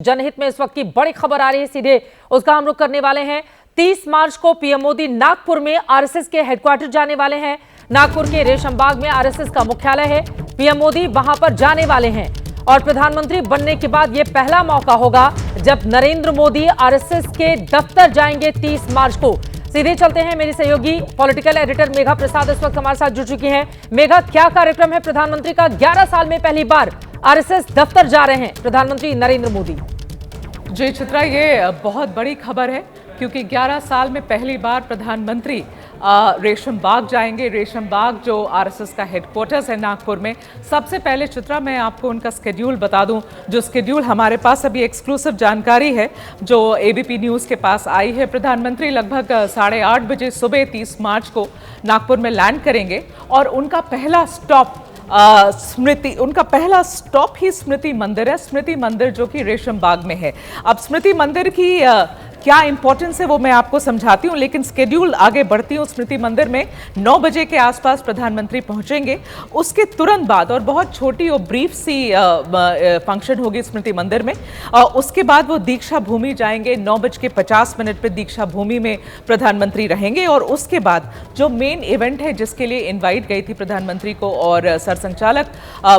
जनहित में इस वक्त की बड़ी खबर आ रही है, सीधे उसका हम रुख करने वाले हैं। 30 मार्च को पीएम मोदी नागपुर में आरएसएस के हेडक्वार्टर जाने वाले हैं। नागपुर के रेशमबाग में आरएसएस का मुख्यालय है। पीएम मोदी वहां पर जाने वाले हैं और प्रधानमंत्री बनने के बाद यह पहला मौका होगा जब नरेंद्र मोदी आरएसएस के दफ्तर जाएंगे 30 मार्च को। सीधे चलते हैं, मेरी सहयोगी पॉलिटिकल एडिटर मेघा प्रसाद इस वक्त हमारे साथ जुड़ चुकी हैं। मेघा, क्या कार्यक्रम है प्रधानमंत्री का? 11 साल में पहली बार आरएसएस दफ्तर जा रहे हैं प्रधानमंत्री नरेंद्र मोदी। जी चित्रा, ये बहुत बड़ी खबर है क्योंकि 11 साल में पहली बार प्रधानमंत्री रेशमबाग जाएंगे। रेशमबाग जो आरएसएस का हेडक्वार्टर्स है नागपुर में। सबसे पहले चित्रा, मैं आपको उनका स्केड्यूल बता दूं। जो स्केड्यूल हमारे पास अभी एक्सक्लूसिव जानकारी है जो एबीपी न्यूज़ के पास आई है। प्रधानमंत्री लगभग 8:30 बजे सुबह 30 मार्च को नागपुर में लैंड करेंगे और उनका पहला स्टॉप उनका पहला स्टॉप ही स्मृति मंदिर है। स्मृति मंदिर जो कि रेशमबाग में है। अब स्मृति मंदिर की क्या इंपॉर्टेंस है वो मैं आपको समझाती हूँ, लेकिन स्केड्यूल आगे बढ़ती हूँ। स्मृति मंदिर में 9 बजे के आसपास प्रधानमंत्री पहुंचेंगे। उसके तुरंत बाद और बहुत छोटी और ब्रीफ सी फंक्शन होगी स्मृति मंदिर में। उसके बाद वो दीक्षा भूमि जाएंगे। 9:50 पे दीक्षा भूमि में प्रधानमंत्री रहेंगे और उसके बाद जो मेन इवेंट है जिसके लिए इन्वाइट गई थी प्रधानमंत्री को और सरसंघचालक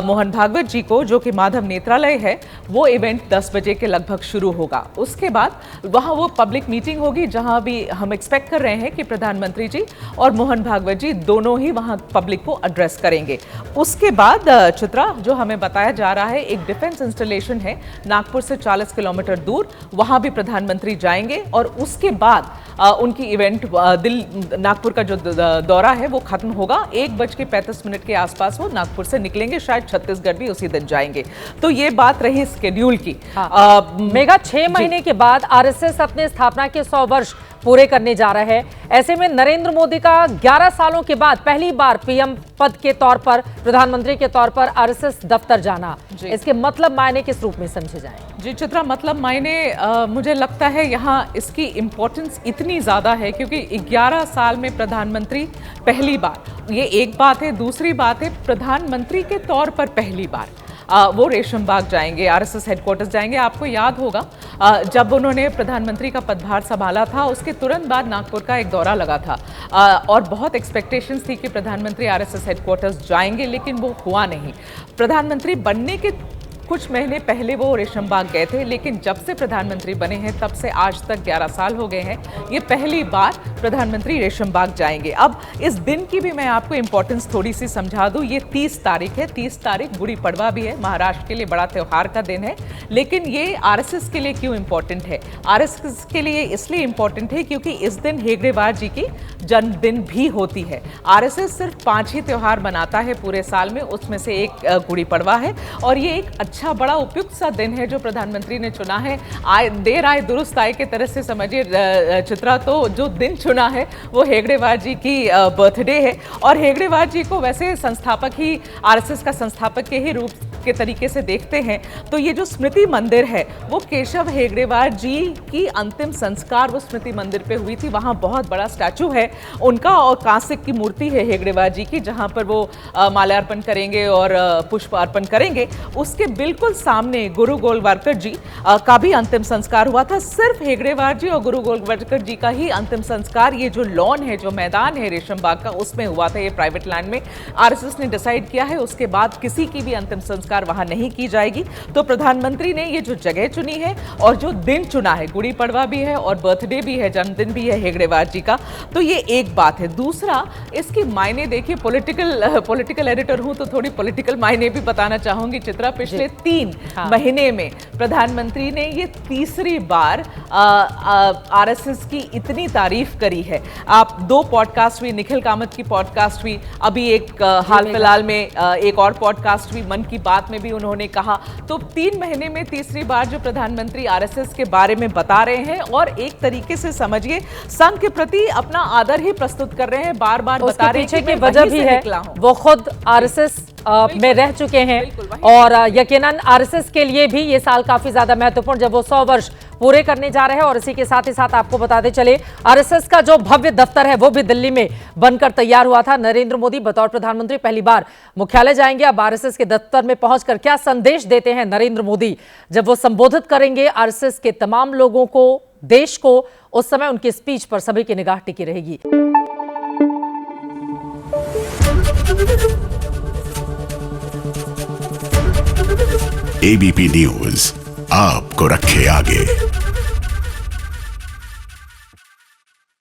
मोहन भागवत जी को, जो कि माधव नेत्रालय है, वो इवेंट 10 बजे के लगभग शुरू होगा। उसके बाद वहाँ वो पब्लिक मीटिंग होगी जहां भी हम एक्सपेक्ट कर रहे हैं कि प्रधानमंत्री जी और मोहन भागवत जी दोनों ही वहां पब्लिक को एड्रेस करेंगे। उसके बाद चित्रा, जो हमें बताया जा रहा है, एक डिफेंस इंस्टॉलेशन है नागपुर से 40 किलोमीटर दूर, वहां भी प्रधानमंत्री जाएंगे और उसके बाद उनकी इवेंट नागपुर का जो दौरा है वो खत्म होगा। 1:35 के आसपास वो नागपुर से निकलेंगे। शायद छत्तीसगढ़ भी उसी दिन जाएंगे। तो ये बात रही स्केड्यूल की। मेघा, 6 महीने के बाद आरएसएस अपने स्थापना के 100 वर्ष पूरे करने जा रहा है। ऐसे में नरेंद्र मोदी का 11 सालों के बाद पहली बार पीएम पद के तौर पर, प्रधानमंत्री के तौर पर आरएसएस दफ्तर जाना, इसके मतलब मायने किस रूप में समझे जाएं? जी चित्रा, मतलब मायने मुझे लगता है यहाँ इसकी इम्पोर्टेंस इतनी ज़्यादा है क्योंकि 11 साल में प्रधानमंत्री पहली बार, ये एक बात है। दूसरी बात है, प्रधानमंत्री के तौर पर पहली बार वो रेशमबाग जाएंगे, आरएसएस हेडक्वार्टर्स जाएंगे। आपको याद होगा जब उन्होंने प्रधानमंत्री का पदभार संभाला था उसके तुरंत बाद नागपुर का एक दौरा लगा था और बहुत एक्सपेक्टेशंस थी कि प्रधानमंत्री आरएसएस हेडक्वार्टर्स जाएंगे, लेकिन वो हुआ नहीं। प्रधानमंत्री बनने के कुछ महीने पहले वो रेशमबाग गए थे, लेकिन जब से प्रधानमंत्री बने हैं तब से आज तक 11 साल हो गए हैं। ये पहली बार प्रधानमंत्री रेशमबाग जाएंगे। अब इस दिन की भी मैं आपको इंपॉर्टेंस थोड़ी सी समझा दूं। ये 30 तारीख है। 30 तारीख गुड़ी पड़वा भी है, महाराष्ट्र के लिए बड़ा त्यौहार का दिन है। लेकिन ये आरएसएस के लिए क्यों इंपॉर्टेंट है? आरएसएस के लिए इसलिए इंपॉर्टेंट है क्योंकि इस दिन हेगड़ेवार जी की जन्मदिन भी होती है। आरएसएस सिर्फ 5 ही त्यौहार मनाता है पूरे साल में, उसमें से एक गुड़ी पड़वा है और ये एक अच्छा बड़ा उपयुक्त सा दिन है जो प्रधानमंत्री ने चुना है। देर आए दुरुस्त आए के तरह से समझिए चित्रा, तो जो दिन चुना है वो हेगड़ेवार जी की बर्थडे है और हेगड़ेवार जी को वैसे संस्थापक ही, आरएसएस का संस्थापक के ही रूप के तरीके से देखते हैं। तो ये जो स्मृति मंदिर है वो केशव हेगड़ेवार जी की अंतिम संस्कार वो स्मृति मंदिर पे हुई थी। वहाँ बहुत बड़ा स्टैचू है उनका और कांस्य की मूर्ति है हेगड़ेवार जी की, जहाँ पर वो माल्यार्पण करेंगे और पुष्प अर्पण करेंगे। उसके बिल्कुल सामने गुरु गोलवलकर जी का भी अंतिम संस्कार हुआ था। सिर्फ हेगड़ेवार जी और गुरु गोलवलकर जी का ही अंतिम संस्कार ये जो लॉन है, जो मैदान है रेशमबाग का, उसमें हुआ था। ये प्राइवेट लैंड में आरएसएस ने डिसाइड किया है। उसके बाद किसी की भी अंतिम संस्कार वहां नहीं की जाएगी। तो प्रधानमंत्री ने ये जो जगह चुनी है और जो दिन चुना है, गुड़ी पड़वा भी है और बर्थडे भी है, जन्मदिन भी है हेगड़ेवार जी का, तो ये एक बात है। दूसरा, इसकी मायने देखिए, पॉलिटिकल एडिटर हूं तो थोड़ी पॉलिटिकल मायने भी बताना चाहूंगी चित्रा। पिछले 3 महीने में प्रधानमंत्री ने ये तीसरी बार आरएसएस की इतनी तारीफ करी है। आप 2 पॉडकास्ट हुई, निखिल कामत की पॉडकास्ट हुई, अभी एक हाल फिलहाल में एक और पॉडकास्ट हुई, मन की बात में भी उन्होंने कहा। तो 3 महीने में तीसरी बार जो प्रधानमंत्री आरएसएस के बारे में बता रहे हैं और एक तरीके से समझिए संघ के प्रति अपना आदर ही प्रस्तुत कर रहे हैं। बार बार बता रहे हैं कि वजह भी है, वो खुद आरएसएस में रह चुके हैं और यकीनन आरएसएस के लिए भी ये साल काफी ज्यादा महत्वपूर्ण, जब वो 100 वर्ष पूरे करने जा रहे हैं। और इसी के साथ ही साथ आपको बताते चले, आरएसएस का जो भव्य दफ्तर है वो भी दिल्ली में बनकर तैयार हुआ था। नरेंद्र मोदी बतौर प्रधानमंत्री पहली बार मुख्यालय जाएंगे। अब आरएसएस के दफ्तर में पहुंचकर क्या संदेश देते हैं नरेंद्र मोदी, जब वो संबोधित करेंगे आरएसएस के तमाम लोगों को, देश को, उस समय उनकी स्पीच पर सभी की निगाह टिकी रहेगी। एबीपी न्यूज आपको रखे आगे।